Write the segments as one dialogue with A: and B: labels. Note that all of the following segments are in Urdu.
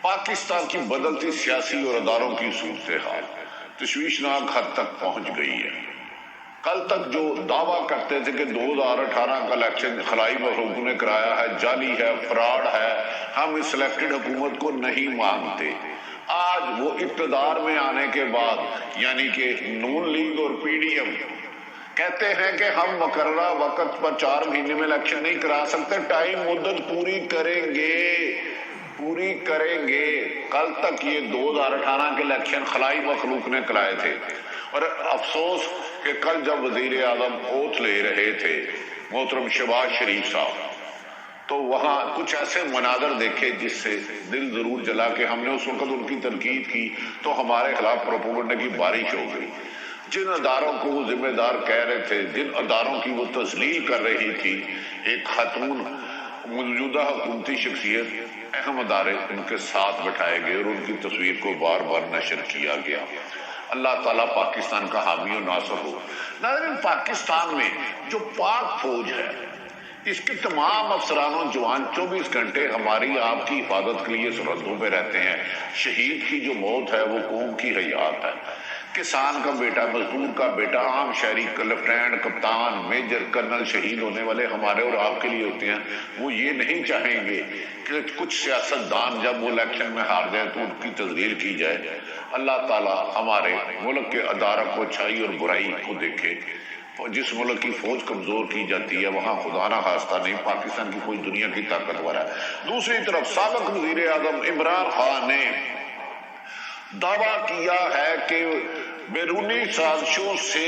A: پاکستان کی بدلتی سیاسی اور اداروں کی صورتحال تشویشناک حد تک پہنچ گئی ہے۔ کل تک جو دعویٰ کرتے تھے کہ 2018 کا الیکشن خلائی مخلوقوں نے کرایا ہے، جعلی ہے، فراڈ ہے، ہم اس سلیکٹڈ حکومت کو نہیں مانتے، آج وہ اقتدار میں آنے کے بعد یعنی کہ نون لیگ اور پی ڈی ایم کہتے ہیں کہ ہم مقررہ وقت پر 4 مہینے میں الیکشن نہیں کرا سکتے، ٹائم مدت پوری کریں گے۔ کل تک یہ 2018 کے الیکشن خلائی مخلوق نے کرائے تھے، اور افسوس کہ کل جب وزیر اعظم اوتھ لے رہے تھے محترم شہباز شریف صاحب، تو وہاں کچھ ایسے مناظر دیکھے جس سے دل ضرور جلا کہ ہم نے اس وقت ان کی تنقید کی تو ہمارے خلاف پروپیگنڈا کی بارش ہو گئی۔ جن اداروں کو وہ ذمہ دار کہہ رہے تھے، جن اداروں کی وہ تذلیل کر رہی تھی، ایک خاتون موجودہ حکومتی شخصیت، اہم ادارے ان کے ساتھ بٹھائے گئے اور ان کی تصویر کو بار بار نشر کیا گیا۔ اللہ تعالیٰ پاکستان کا حامی و ناصر ہو۔ ناظرین، پاکستان میں جو پاک فوج ہے، اس کے تمام افسران و جوان 24 گھنٹے ہماری آپ کی حفاظت کے لیے سرحدوں پہ رہتے ہیں۔ شہید کی جو موت ہے وہ قوم کی حیات ہے۔ کسان کا بیٹا، مزدور کا بیٹا، عام شہری کا لیفٹیننٹ، کپتان، میجر، کرنل شہید ہونے والے ہمارے اور آپ کے لیے ہوتے ہیں۔ وہ یہ نہیں چاہیں گے کہ کچھ سیاستدان جب وہ الیکشن میں ہار جائے تو ان کی تذلیل کی جائے۔ اللہ تعالیٰ ہمارے ملک کے اداروں کو اچھائی اور برائی کو دیکھے۔ جس ملک کی فوج کمزور کی جاتی ہے وہاں خدا نہ خواستہ نہیں، پاکستان کی فوج دنیا کی طاقتور ہے۔ دوسری طرف سابق وزیر اعظم عمران خان نے دعویٰ کیا ہے کہ بیرونی سازشوں سے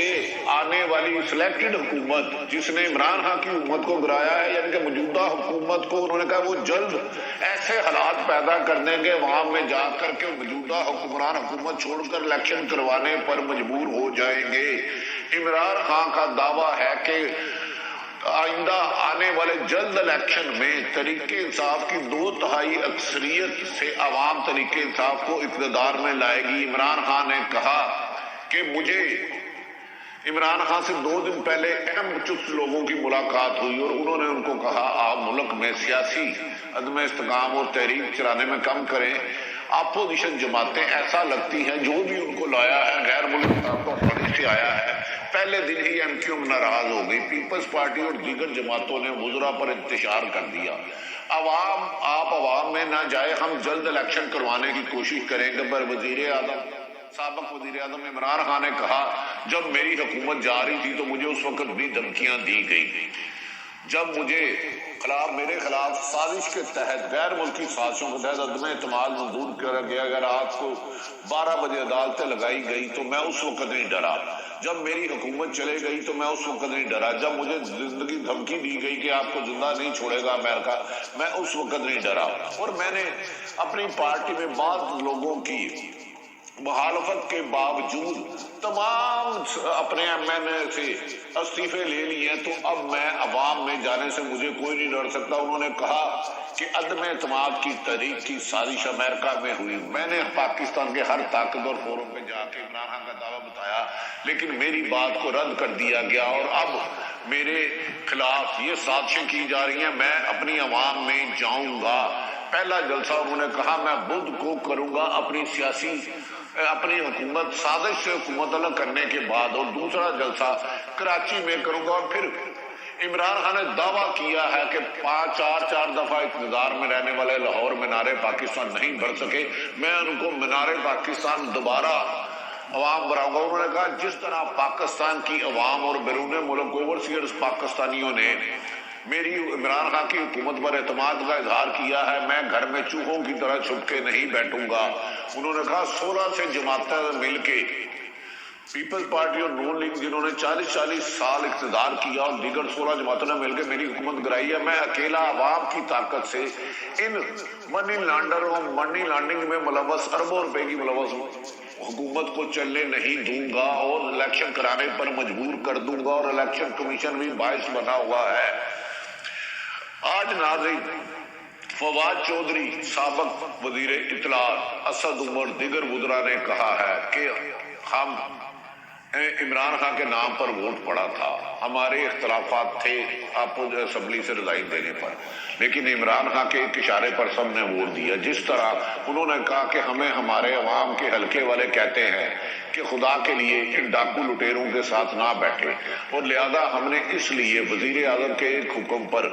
A: آنے والی سلیکٹڈ حکومت جس نے عمران خان کی حکومت کو گرایا ہے، یعنی کہ موجودہ حکومت کو انہوں نے کہا وہ جلد ایسے حالات پیدا کر دیں گے عوام میں جا کر کے موجودہ حکمران حکومت چھوڑ کر الیکشن کروانے پر مجبور ہو جائیں گے۔ عمران خان کا دعویٰ ہے کہ آئندہ آنے والے جلد الیکشن میں تحریک انصاف کی 2/3 اکثریت سے عوام تحریک انصاف کو اقتدار میں لائے گی۔ عمران خان نے کہا کہ مجھے عمران خان سے 2 دن پہلے اہم کچھ لوگوں کی ملاقات ہوئی اور انہوں نے ان کو کہا آپ ملک میں سیاسی عدم استحکام اور تحریک چلانے میں کم کریں۔ اپوزیشن جماعتیں ایسا لگتی ہیں جو بھی ان کو لایا ہے غیر ملکی طاقتوں سے آیا ہے۔ پہلے دن ہی ایم کیو ناراض ہو گئی، پیپلز پارٹی اور دیگر جماعتوں نے وزراء پر انتشار کر دیا۔ آپ عوام میں نہ جائے، ہم جلد الیکشن کروانے کی کوشش کریں گے۔ پر سابق وزیر اعظم عمران خان نے کہا جب میری حکومت جا رہی تھی تو مجھے اس وقت بھی دھمکیاں دی گئی، جب میرے خلاف سازش کے تحت غیر ملکی سازشوں کے تحت عدم اعتماد منظور کیا گیا، اگر رات کو 12 بجے عدالتیں لگائی گئی تو میں اس وقت نہیں ڈرا، جب میری حکومت چلے گئی تو میں اس وقت نہیں ڈرا، جب مجھے زندگی دھمکی دی گئی کہ آپ کو زندہ نہیں چھوڑے گا امریکہ، میں اس وقت نہیں ڈرا۔ اور میں نے اپنی پارٹی میں بعض لوگوں کی مخالفت کے باوجود تمام اپنے ایم این اے سے استعفے لے لیے، تو اب میں عوام میں جانے سے مجھے کوئی نہیں ڈر سکتا۔ انہوں نے کہا کہ عدم اعتماد کی تحریک کی سازش امریکہ میں ہوئی۔ میں نے پاکستان کے ہر طاقتور فورم پہ جا کے عمران خان کا دعویٰ بتایا، لیکن میری بات کو رد کر دیا گیا اور اب میرے خلاف یہ سازشیں کی جا رہی ہیں۔ میں اپنی عوام میں جاؤں گا۔ پہلا جلسہ انہوں نے کہا میں بدھ کو کروں گا اپنی حکومت سازش سے حکومت الگ کرنے کے بعد، اور دوسرا جلسہ کراچی میں کروں گا۔ اور پھر عمران خان نے دعویٰ کیا ہے کہ 4 دفعہ اقتدار میں رہنے والے لاہور مینار پاکستان نہیں بھر سکے، میں ان کو مینار پاکستان دوبارہ عوام بناؤں گا۔ انہوں نے کہا جس طرح پاکستان کی عوام اور بیرون ملک اوورسیئرز پاکستانیوں نے میری عمران خان کی حکومت پر اعتماد کا اظہار کیا ہے، میں گھر میں چوہوں کی طرح چھپ کے نہیں بیٹھوں گا۔ انہوں نے کہا 16 سے جماعتیں مل کے پیپلز پارٹی اور نون لیگ جنہوں نے 40 سال اقتدار کیا اور دیگر 16 جماعتوں نے مل کے میری حکومت گرائی ہے، میں اکیلا عوام کی طاقت سے ان منی لانڈرنگ میں ملوث اربوں روپے کی ملوث حکومت کو چلنے نہیں دوں گا اور الیکشن کرانے پر مجبور کر دوں گا، اور الیکشن کمیشن بھی باعث بنا ہوا ہے۔ آج ناظرین، فواد چودھری سابق وزیر اطلاعات، اسد عمر، دیگر وزراء نے کہا ہے کہ ہم عمران خان کے نام پر ووٹ پڑا تھا، ہمارے اختلافات تھے آپ اسمبلی سے ریزائن دینے پر، لیکن عمران خان کے ایک اشارے پر سب نے ووٹ دیا۔ جس طرح انہوں نے کہا کہ ہمیں ہمارے عوام کے حلقے والے کہتے ہیں کہ خدا کے لیے ان ڈاکو لٹیروں کے ساتھ نہ بیٹھے، اور لہذا ہم نے اس لیے وزیر اعظم کے ایک حکم پر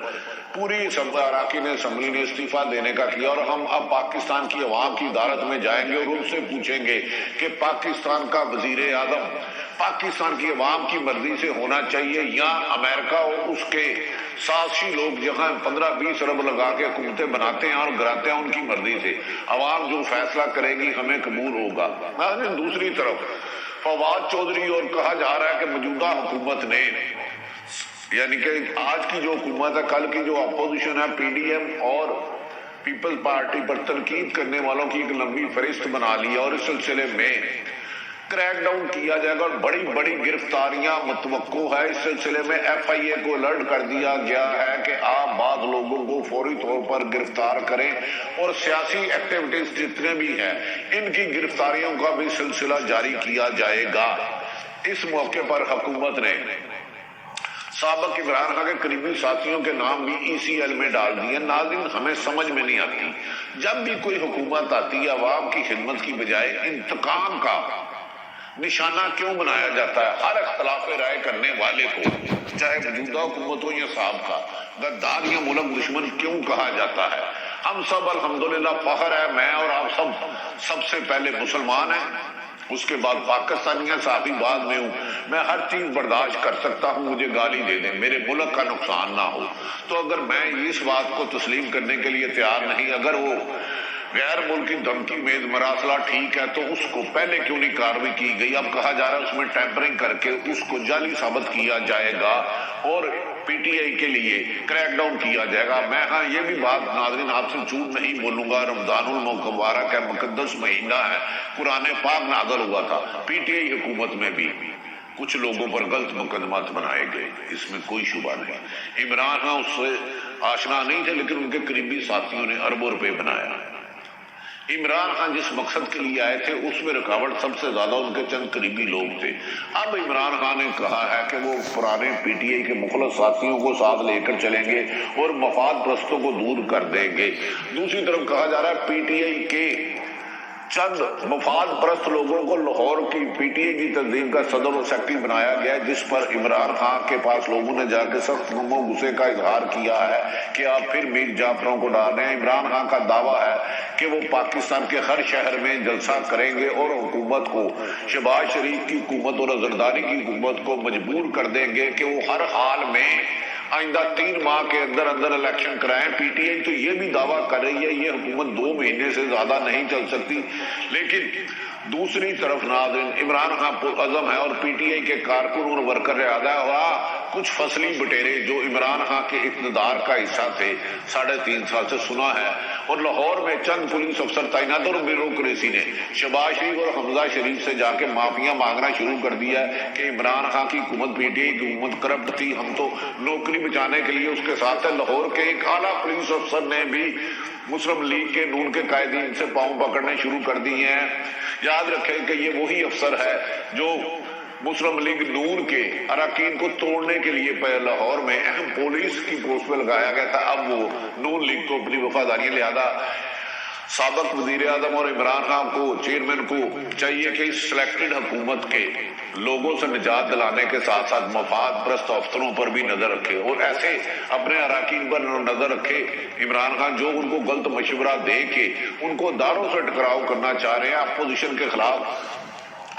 A: پوری اراکین اسمبلی نے استعفیٰ دینے کا کیا، اور ہم اب پاکستان کی عوام کی عدالت میں جائیں گے اور ان سے پوچھیں گے کہ پاکستان کا وزیر اعظم پاکستان کی عوام کی مرضی سے ہونا چاہیے یا امریکہ اور اس کے سازشی لوگ جہاں 15-20 ارب لگا کے حکومتیں بناتے ہیں اور گراتے ہیں ان کی مرضی سے، عوام جو فیصلہ کرے گی ہمیں قبول ہوگا۔ دوسری طرف فواد چودھری اور کہا جا رہا ہے کہ موجودہ حکومت نے، یعنی کہ آج کی جو حکومت ہے، کل کی جو اپوزیشن ہے پی ڈی ایم اور پیپل پارٹی پر تنقید کرنے والوں کی ایک لمبی فہرست بنا لی ہے، اور اس سلسلے میں کریک ڈاؤن کیا جائے گا اور بڑی بڑی گرفتاریاں متوقع ہے۔ اس سلسلے میں ایف آئی اے کو الرٹ کر دیا گیا ہے کہ آپ بعض لوگوں کو فوری طور پر گرفتار کریں، اور سیاسی ایکٹیویٹیز جتنے بھی ہیں ان کی گرفتاریوں کا بھی سلسلہ جاری کیا جائے گا۔ اس موقع پر حکومت نے سابق عمران خان کے قریبی ساتھیوں کے نام بھی ای سی ایل میں ڈال دیے۔ ناظرین، ہمیں سمجھ میں نہیں آتی جب بھی کوئی حکومت آتی ہے عوام کی خدمت کی بجائے انتقام کا نشانہ کیوں بنایا جاتا ہے؟ ہر اختلاف رائے کرنے والے کو، چاہے موجودہ حکومت ہو یا سابقہ، غدار یا ملک دشمن کیوں کہا جاتا ہے؟ ہم سب الحمدللہ فخر ہے، میں اور آپ سب سے پہلے مسلمان ہیں، اس کے بعد پاکستانی ہیں، صحافی بعد میں ہوں، میں ہر چیز برداشت کر سکتا ہوں، مجھے گالی دے دیں، میرے ملک کا نقصان نہ ہو۔ تو اگر میں اس بات کو تسلیم کرنے کے لیے تیار نہیں، اگر وہ غیر ملکی دھمکی میں مراسلہ ٹھیک ہے تو اس کو پہلے کیوں نہیں کارروائی کی گئی؟ اب کہا جا رہا ہے اس میں ٹیمپرنگ کر کے اس کو جعلی ثابت کیا جائے گا اور پی ٹی آئی کے لیے کریک ڈاؤن کیا جائے گا۔ میں یہ بھی بات ناظرین آپ سے جھوٹ نہیں بولوں گا، رمضان المبارک کا مقدس مہینہ ہے، قرآن پاک نازل ہوا تھا، پی ٹی آئی حکومت میں بھی کچھ لوگوں پر غلط مقدمات بنائے گئے، اس میں کوئی شبہ نہیں۔ عمران خان اس سے آشنا نہیں تھے، لیکن ان کے قریبی ساتھیوں نے اربوں روپے بنایا۔ عمران خان جس مقصد کے لیے آئے تھے اس میں رکاوٹ سب سے زیادہ ان کے چند قریبی لوگ تھے۔ اب عمران خان نے کہا ہے کہ وہ پرانے پی ٹی آئی کے مخلص ساتھیوں کو ساتھ لے کر چلیں گے اور مفاد پرستوں کو دور کر دیں گے۔ دوسری طرف کہا جا رہا ہے پی ٹی آئی کے چند مفاد پرست لوگوں کو لاہور کی پی ٹی آئی کی تنظیم کا صدر و سیکرٹری بنایا گیا، جس پر عمران خان کے پاس لوگوں نے جا کے سخت غم و غصے کا اظہار کیا ہے کہ آپ پھر میر جعفروں کو ڈال رہے ہیں۔ عمران خان کا دعویٰ ہے کہ وہ پاکستان کے ہر شہر میں جلسہ کریں گے اور حکومت کو، شہباز شریف کی حکومت اور زرداری کی حکومت کو مجبور کر دیں گے کہ وہ ہر حال میں آئندہ 3 ماہ کے اندر الیکشن کرائیں۔ پی ٹی آئی تو یہ بھی دعویٰ کر رہی ہے یہ حکومت 2 مہینے سے زیادہ نہیں چل سکتی، لیکن دوسری طرف ناظرین عمران خان پرعزم ہے اور پی ٹی آئی کے کارکن اور ورکر رہا کچھ فصلی بٹیرے جو عمران خان کے اقتدار کا حصہ تھے 3.5 سال سے سنا ہے، اور لاہور میں چند پولیس افسر تعینات اور بیوروکریسی نے شہباز شریف اور حمزہ شریف سے جا کے معافیاں مانگنا شروع کر دیا ہے کہ عمران خان کی حکومت پی ٹی آئی کی حکومت کرپٹ تھی، ہم تو نوکری بچانے کے لیے اس کے ساتھ ہے۔ لاہور کے ایک اعلیٰ پولیس افسر نے بھی مسلم لیگ کے نون کے قائدین سے پاؤں پکڑنے شروع کر دیے ہیں۔ یاد رکھیں کہ یہ وہی افسر ہے جو مسلم لیگ نون کے اراکین کو توڑنے کے لیے لاہور میں اہم پولیس کی پوسٹ پہ لگایا گیا تھا۔ اب وہ نون لیگ کو اپنی وفاداری لہذا سابق وزیر اعظم اور عمران خان کو چیئرمین کو چاہیے کہ اس سلیکٹڈ حکومت کے لوگوں سے نجات دلانے کے ساتھ ساتھ مفاد پرست افسروں پر بھی نظر رکھے اور ایسے اپنے اراکین پر نظر رکھے عمران خان جو ان کو غلط مشورہ دے کے ان کو داروں سے ٹکراؤ کرنا چاہ رہے ہیں، اپوزیشن کے خلاف،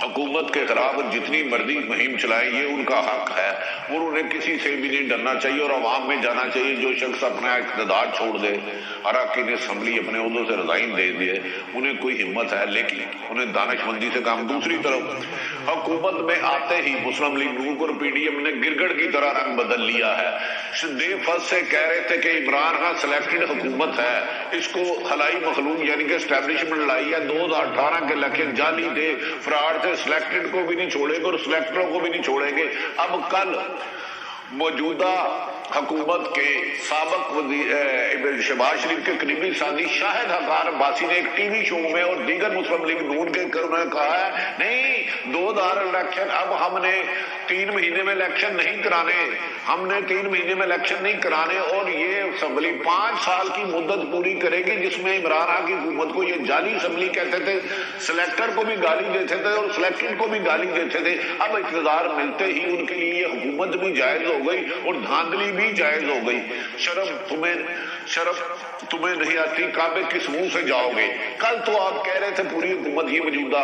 A: حکومت کے خلاف جتنی مرضی مہم چلائیں یہ ان کا حق ہے اور انہیں کسی سے بھی نہیں ڈرنا چاہیے اور عوام میں جانا چاہیے۔ جو شخص اپنا اقتدار چھوڑ دے، اراکین اسمبلی اپنے عہدوں سے ریزائن دے دے، انہیں کوئی ہمت ہے لیکن انہیں دانش مندی سے کام۔ دوسری طرف حکومت میں آتے ہی مسلم لیگ نون اور پی ڈی ایم نے گرگڑ کی طرح رنگ بدل لیا ہے۔ دے فصل سے کہہ رہے تھے کہ عمران خان سلیکٹڈ حکومت ہے، اس کو خلائی مخلوق یعنی کہ اسٹیبلشمنٹ لائی ہے، 2018 کے الیکشن جعلی تھے، فراڈ سے، سلیکٹڈ کو بھی نہیں چھوڑیں گے اور سلیکٹروں کو بھی نہیں چھوڑیں گے۔ اب کل موجودہ حکومت کے سابق شہباز شریف کے قریبی ساتھی شاہد حقان عباسی نے ایک ٹی وی شو میں اور دیگر مسلم لیگ نون کے انہوں نے کہا ہے نہیں 2000 الیکشن اب ہم نے 3 مہینے میں الیکشن نہیں کرانے، ہم نے 3 مہینے میں الیکشن نہیں کرانے، اور یہ اسمبلی 5 سال کی مدت پوری کرے گی جس میں عمران خان کی حکومت کو یہ جعلی اسمبلی کہتے تھے، سلیکٹر کو بھی گالی دیتے تھے اور سلیکٹڈ کو بھی گالی دیتے تھے، اب اقتدار ملتے ہی ان کے لیے یہ حکومت بھی جائز ہو گئی اور دھاندلی بھی جائز ہو گئی۔ شرف تمہیں نہیں آتی، کعبے کس منہ سے جاؤ گے؟ کل تو آپ کہہ رہے تھے پوری حکومت ہی موجودہ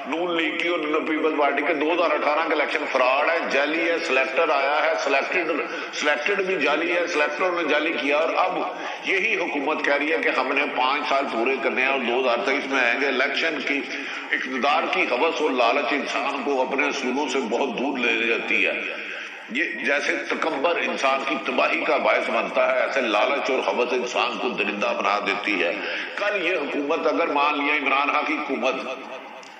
A: نون لیگ کی اور پیپلز پارٹی کے 2018 کا الیکشن فراڈ ہے، جعلی ہے، سلیکٹر آیا ہے، سلیکٹڈ بھی جعلی ہے، سلیکٹر نے جعلی کیا، اور اب یہی حکومت کہہ رہی ہے کہ ہم نے 5 سال پورے کرنے ہیں اور 2023 میں آئیں گے۔ الیکشن کی اقتدار کی ہوس اور لالچ انسان کو اپنے اصولوں سے بہت دور لے جاتی ہے، یہ جیسے تکبر انسان کی تباہی کا باعث بنتا ہے، ایسے لالچ اور ہوس انسان کو درندہ بنا دیتی ہے۔ کل یہ حکومت اگر مان لیا عمران خان کی حکومت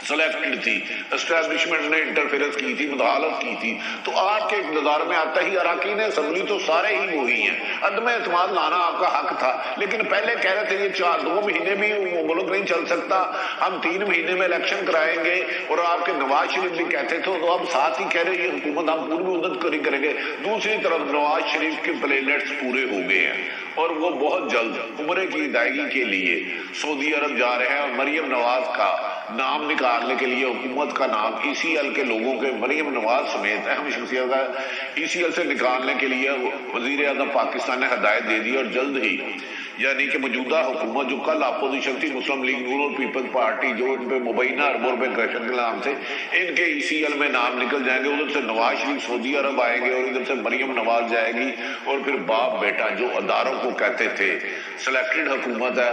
A: سلیکٹڈ تھی، اسٹیبلشمنٹ نے انٹرفیئرنس کی تھی، مداخلت کی تھی، تو آپ کے اقتدار میں آتا ہی اراکین اسمبلی تو سارے ہی وہی ہیں، عدم اعتماد لانا آپ کا حق تھا، لیکن پہلے کہہ رہے تھے یہ 2 مہینے بھی ملک نہیں چل سکتا، ہم 3 مہینے میں الیکشن کرائیں گے، اور آپ کے نواز شریف بھی کہتے تھے، تو اب ساتھ ہی کہہ رہے یہ حکومت ہم پوری مدت کریں گے۔ دوسری طرف نواز شریف کے پلینٹس پورے ہو گئے ہیں اور وہ بہت جلد عمرے کی ادائیگی کے لیے سعودی عرب جا رہے ہیں، اور مریم نواز کا نام نکالنے کے لیے حکومت کا نام ECL کے لوگوں کے مریم نواز سمیت اہم شخصیت کا ECL سے نکالنے کے لیے وزیر اعظم پاکستان نے ہدایت دے دی، اور جلد ہی یعنی کہ موجودہ حکومت جو کل اپوزیشن تھی مسلم لیگ نون اور پیپلز پارٹی جو ان پہ مبینہ اربوں روپے کرپشن کے نام سے ان کے ECL میں نام نکل جائیں گے، ادھر سے نواز شریف سعودی عرب آئیں گے اور ادھر سے مریم نواز جائے گی، اور پھر باپ بیٹا جو اداروں کو کہتے تھے سلیکٹڈ حکومت ہے،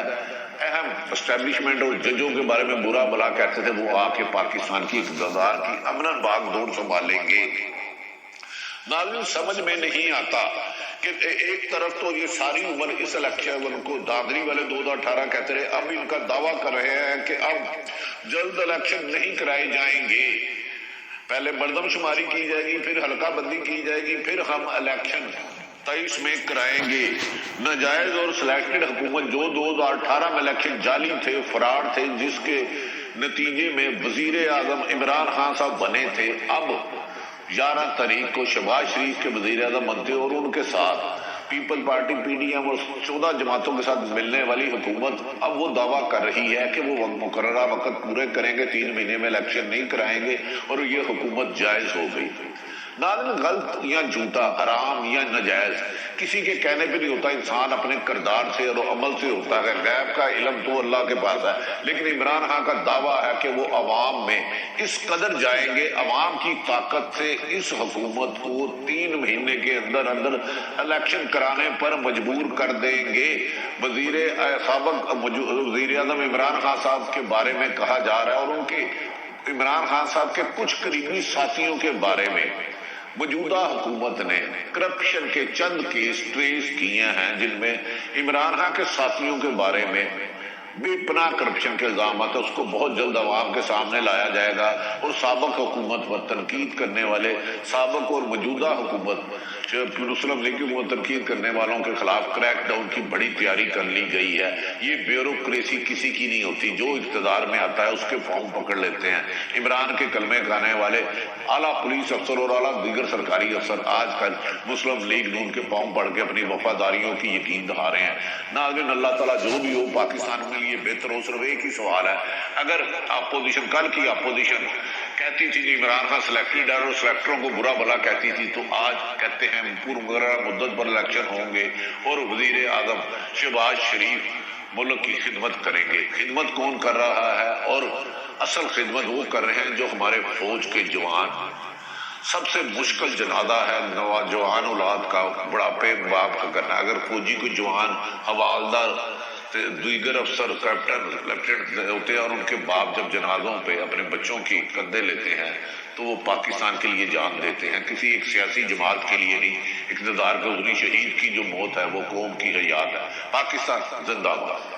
A: اہم اسٹیبلشمنٹ اور ججوں کے بارے میں برا بلا کہتے تھے، وہ آ کے پاکستان کی اقتدار کی امن باغ دور سنبھالیں گے۔ ناظرین سمجھ میں نہیں آتا کہ ایک طرف تو یہ ساری عمر اس الیکشن کو دادری والے 2018 کہتے رہے، اب ان کا دعویٰ کر رہے ہیں کہ اب جلد الیکشن نہیں کرائے جائیں گے، پہلے مردم شماری کی جائے گی، پھر حلقہ بندی کی جائے گی، پھر ہم الیکشن 23 میں کرائیں گے۔ ناجائز اور سلیکٹڈ حکومت جو 2018 میں الیکشن جعلی تھے، فراڈ تھے، جس کے نتیجے میں وزیر اعظم عمران خان صاحب بنے تھے، اب 11 تاریخ کو شہباز شریف کے وزیر اعظم بنتے اور ان کے ساتھ پیپل پارٹی PDM اور 14 جماعتوں کے ساتھ ملنے والی حکومت اب وہ دعویٰ کر رہی ہے کہ وہ مقررہ وقت پورے کریں گے، 3 مہینے میں الیکشن نہیں کرائیں گے، اور یہ حکومت جائز ہو گئی۔ ناظرین غلط یا جھوٹا، حرام یا ناجائز کسی کے کہنے پہ نہیں ہوتا، انسان اپنے کردار سے اور عمل سے ہوتا ہے، غیب کا علم تو اللہ کے پاس ہے، لیکن عمران خان کا دعویٰ ہے کہ وہ عوام میں اس قدر جائیں گے، عوام کی طاقت سے اس حکومت کو 3 مہینے کے اندر الیکشن کرانے پر مجبور کر دیں گے۔ سابق وزیر اعظم عمران خان صاحب کے بارے میں کہا جا رہا ہے، اور ان کے عمران خان صاحب کے کچھ قریبی ساتھیوں کے بارے میں موجودہ حکومت نے کرپشن کے چند کیس ٹریس کیے ہیں، جن میں عمران خان کے ساتھیوں کے بارے میں بے پناہ کرپشن کے الزامات اس کو بہت جلد عوام کے سامنے لایا جائے گا، اور سابق حکومت پر تنقید کرنے والے سابق اور موجودہ حکومت مسلم لیگ کی حکومت تنقید کرنے والوں کے خلاف کریک ڈاؤن کی بڑی تیاری کر لی گئی ہے۔ یہ بیوروکریسی کسی کی نہیں ہوتی، جو اقتدار میں آتا ہے اس کے فارم پکڑ لیتے ہیں۔ عمران کے کلمے کھانے والے اعلیٰ پولیس افسر اور اعلیٰ دیگر سرکاری افسر آج کل مسلم لیگ نون کے پاؤں پڑھ کے اپنی وفاداریوں کی یقین دہا رہے ہیں۔ ناظرین اللہ تعالیٰ جو بھی ہو پاکستان کے لیے بہتر ہو، صرف ایک ہی سوال ہے، اگر اپوزیشن کل کی اپوزیشن کہتی تھی کہ عمران خان سلیکٹڈ اور سلیکٹروں کو برا بلا کہتی تھی، تو آج کہتے ہیں پورا مقررہ مدت پر الیکشن ہوں گے اور وزیر اعظم شہباز شریف ملک کی خدمت کریں گے۔ خدمت کون کر رہا ہے؟ اور اصل خدمت وہ کر رہے ہیں جو ہمارے فوج کے جوان، سب سے مشکل جنازہ ہے نوجوان اولاد کا بڑھاپے باپ کا کرنا۔ اگر فوجی کو جوان حوالدار دیگر افسر کیپٹن لیفٹیننٹ ہوتے ہیں اور ان کے باپ جب جنازوں پہ اپنے بچوں کی کندھے لیتے ہیں تو وہ پاکستان کے لیے جان دیتے ہیں، کسی ایک سیاسی جماعت کے لیے نہیں۔ اقتدار کے عذری شہید کی جو موت ہے وہ قوم کی حیات ہے۔ پاکستان زندہ باد۔